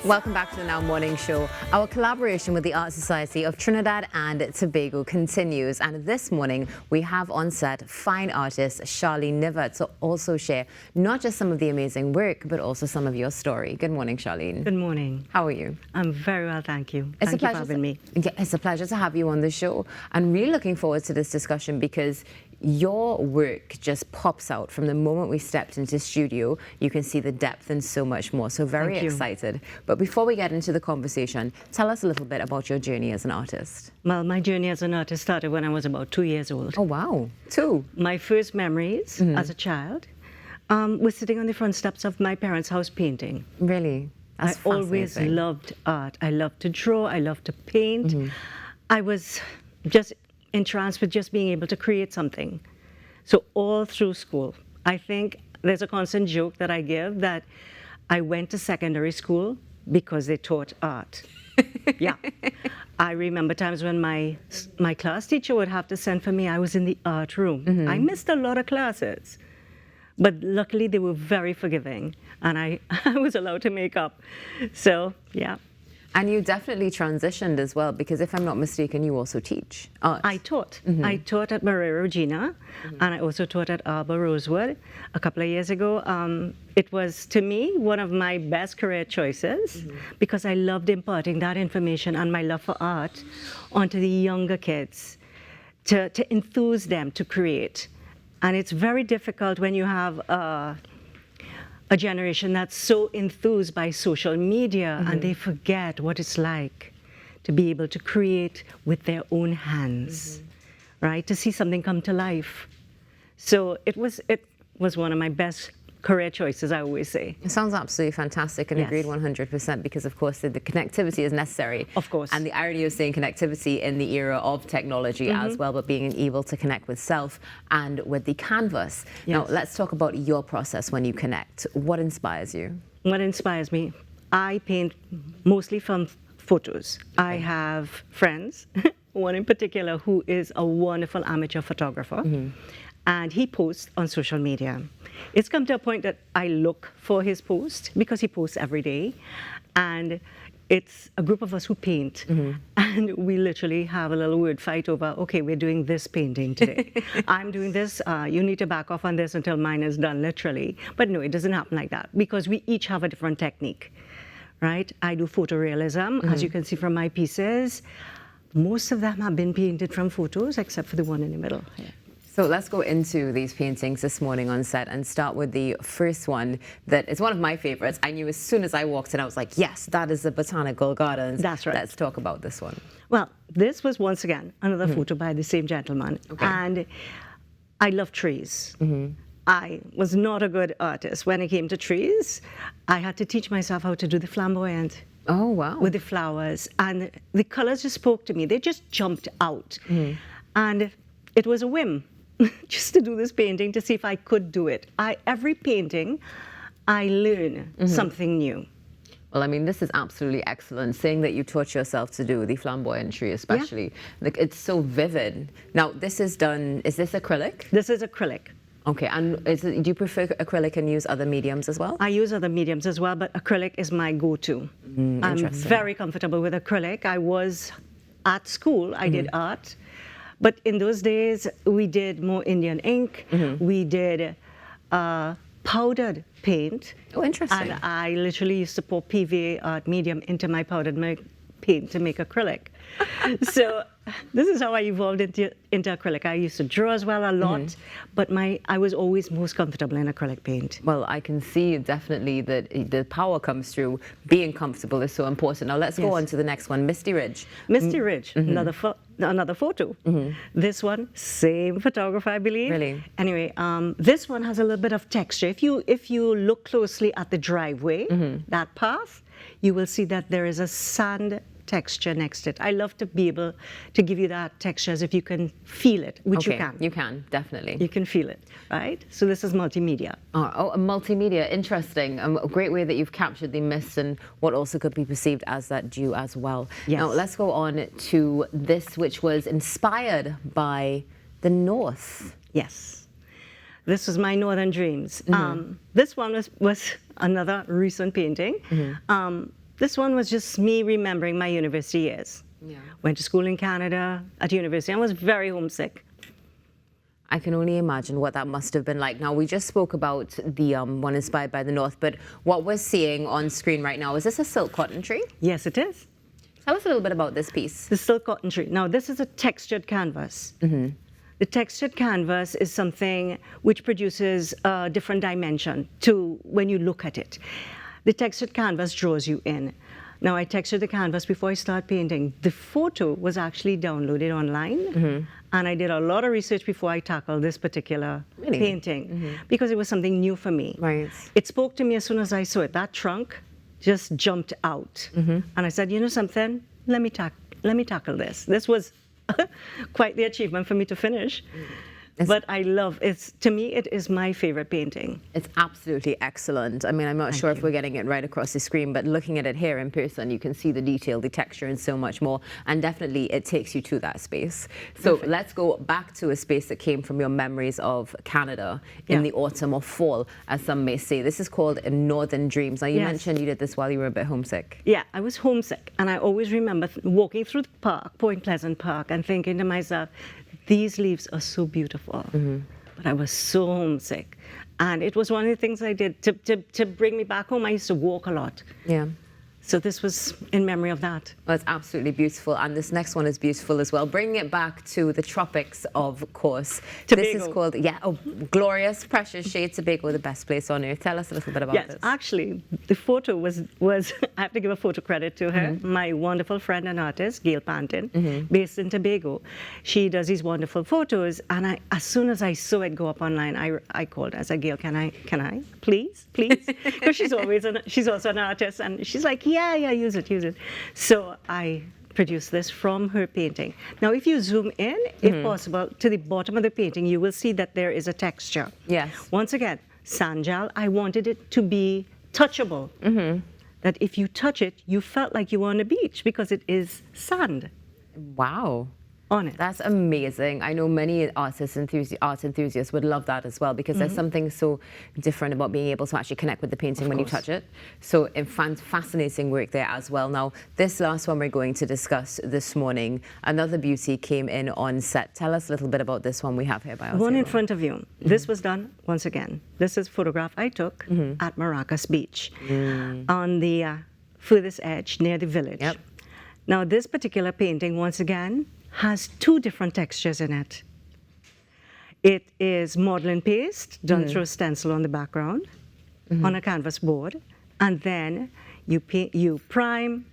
Welcome back to the Now Morning Show. Our collaboration with the Art Society of Trinidad and Tobago continues, and this morning we have on set fine artist Charlene Nivet to also share not just some of the amazing work but also some of your story. Good morning, Charlene. Good morning. How are you? I'm very well, thank you. It's Thank you for having me. Yeah, it's a pleasure to have you on the show. I'm really looking forward to this discussion because your work just pops out from the moment we stepped into the studio. You can see the depth and so much more. So very excited. But before we get into the conversation, tell us a little bit about your journey as an artist. Well, my journey as an artist started when I was about 2 years old. Oh, wow. 2. My first memories as a child was sitting on the front steps of my parents' house painting. Really? That's I always loved art. I loved to draw. I loved to paint. I was just entranced with just being able to create something. So all through school, I think there's a constant joke that I give that I went to secondary school because they taught art. Yeah. I remember times when my class teacher would have to send for me. I was in the art room. I missed a lot of classes, but luckily they were very forgiving, and I was allowed to make up. So, yeah. And you definitely transitioned as well, because if I'm not mistaken, you also teach art. I taught. I taught at Maria Regina, and I also taught at Arbor Rosewood a couple of years ago. It was, to me, one of my best career choices because I loved imparting that information and my love for art onto the younger kids to enthuse them to create. And it's very difficult when you have a generation that's so enthused by social media and they forget what it's like to be able to create with their own hands, right? To see something come to life. So it was one of my best career choices, I always say. It sounds absolutely fantastic, and agreed 100%, because of course the connectivity is necessary. Of course. And the irony of saying connectivity in the era of technology as well, but being able to connect with self and with the canvas. Now, let's talk about your process when you connect. What inspires you? What inspires me? I paint mostly from photos. I have friends, one in particular who is a wonderful amateur photographer, and he posts on social media. It's come to a point that I look for his post because he posts every day, and it's a group of us who paint, and we literally have a little word fight over, okay, we're doing this painting today. I'm doing this, you need to back off on this until mine is done, literally. But no, it doesn't happen like that because we each have a different technique, right? I do photorealism, as you can see from my pieces. Most of them have been painted from photos except for the one in the middle here. So let's go into these paintings this morning on set and start with the first one that is one of my favorites. I knew as soon as I walked in, I was like, yes, that is the Botanical Gardens. That's right. Let's talk about this one. Well, this was once again another photo by the same gentleman. And I love trees. I was not a good artist when it came to trees. I had to teach myself how to do the flamboyant. Oh, wow. With the flowers. And the colors just spoke to me. They just jumped out. And it was a whim. Just to do this painting to see if I could do it. Every painting, I learn something new. Well, I mean, this is absolutely excellent. Saying that you taught yourself to do the flamboyant tree, especially. Like, it's so vivid. Now, this is done, is this acrylic? This is acrylic. Okay, and do you prefer acrylic and use other mediums as well? I use other mediums as well, but acrylic is my go-to. I'm very comfortable with acrylic. I was at school, I did art. But in those days, we did more Indian ink. We did powdered paint. Oh, interesting. And I literally used to pour PVA art medium into my powdered paint to make acrylic. So this is how I evolved into acrylic. I used to draw as well a lot, but I was always most comfortable in acrylic paint. Well, I can see definitely that the power comes through. Being comfortable is so important. Now let's go on to the next one, Misty Ridge. Misty Ridge, another photo. This one, same photographer, I believe. Really? Anyway, this one has a little bit of texture. If you look closely at the driveway, that path, you will see that there is a sand texture next to it. I love to be able to give you that texture as if you can feel it, which you can. You can, definitely. You can feel it, right? So this is multimedia. Oh, multimedia, interesting. A great way that you've captured the mist and what also could be perceived as that dew as well. Yes. Now, let's go on to this, which was inspired by the North. Yes. This was my Northern Dreams. This one was another recent painting. This one was just me remembering my university years. Yeah. Went to school in Canada at university. I was very homesick. I can only imagine what that must have been like. Now, we just spoke about the one inspired by the North, but what we're seeing on screen right now, is this a silk cotton tree? Yes, it is. Tell us a little bit about this piece. The silk cotton tree. Now, this is a textured canvas. The textured canvas is something which produces a different dimension to when you look at it. The textured canvas draws you in. Now, I textured the canvas before I started painting. The photo was actually downloaded online, and I did a lot of research before I tackled this particular painting because it was something new for me. Right. It spoke to me as soon as I saw it. That trunk just jumped out, and I said, you know something? Let me tackle this. This was quite the achievement for me to finish. But I love it. To me, it is my favorite painting. It's absolutely excellent. I mean, I'm not sure if we're getting it right across the screen, but looking at it here in person, you can see the detail, the texture, and so much more. And definitely, it takes you to that space. So let's go back to a space that came from your memories of Canada in the autumn or fall, as some may say. This is called Northern Dreams. Now, you mentioned you did this while you were a bit homesick. Yeah, I was homesick. And I always remember walking through the park, Point Pleasant Park, and thinking to myself, these leaves are so beautiful, but I was so homesick. And it was one of the things I did to bring me back home. I used to walk a lot. Yeah. So this was in memory of that. Well, it's absolutely beautiful. And this next one is beautiful as well. Bringing it back to the tropics, of course. Tobago. This is called, glorious, precious shade Tobago, the best place on earth. Tell us a little bit about this. Yes, actually, the photo was I have to give a photo credit to her, my wonderful friend and artist, Gail Panton, based in Tobago. She does these wonderful photos, and as soon as I saw it go up online, I called her. I said, Gail, can I, please? Because she's also an artist, and she's like, yeah, use it. So I produced this from her painting. Now, if you zoom in, if possible, to the bottom of the painting, you will see that there is a texture. Yes. Once again, sand gel, I wanted it to be touchable. That if you touch it, you felt like you were on a beach because it is sand. Wow. On it. That's amazing. I know many art enthusiasts would love that as well, because there's something so different about being able to actually connect with the painting when you touch it. So it finds fascinating work there as well. Now, this last one we're going to discuss this morning, another beauty came in on set. Tell us a little bit about this one we have here by our One table. in front of you. This was done, once again, this is a photograph I took at Maracas Beach on the furthest edge near the village. Yep. Now, this particular painting, once again, has two different textures in it. It is modeling paste done through a stencil on the background on a canvas board, and then you prime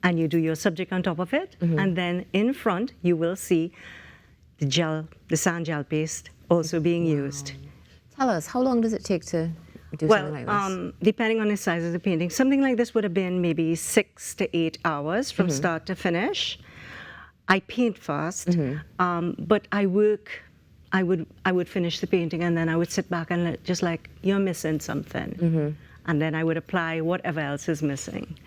and you do your subject on top of it, and then in front you will see the sand gel paste also being used. Tell us, how long does it take to do something like this? Depending on the size of the painting, something like this would have been maybe 6 to 8 hours from start to finish. I paint fast, but I would finish the painting and then I would sit back and just like, you're missing something. And then I would apply whatever else is missing.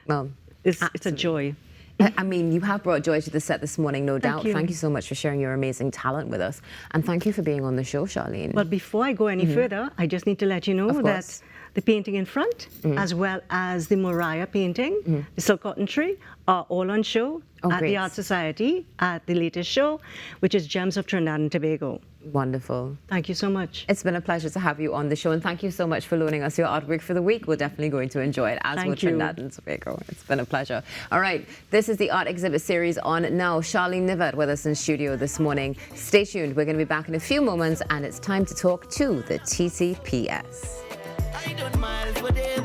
Well, it's a joy. I mean, you have brought joy to the set this morning, no doubt. you. Thank you so much for sharing your amazing talent with us. And thank you for being on the show, Charlene. But before I go any further, I just need to let you know that the painting in front, as well as the Moriah painting, the silk cotton tree, are all on show at great. the Art Society at the latest show, which is Gems of Trinidad and Tobago. Wonderful. Thank you so much. It's been a pleasure to have you on the show, and thank you so much for loaning us your artwork for the week. We're definitely going to enjoy it, as will Thank you. Trinidad and Tobago. It's been a pleasure. All right, this is the art exhibit series on Now. Charlene Nivet with us in studio this morning. Stay tuned. We're going to be back in a few moments, and it's time to talk to the TTPS. I don't mind what they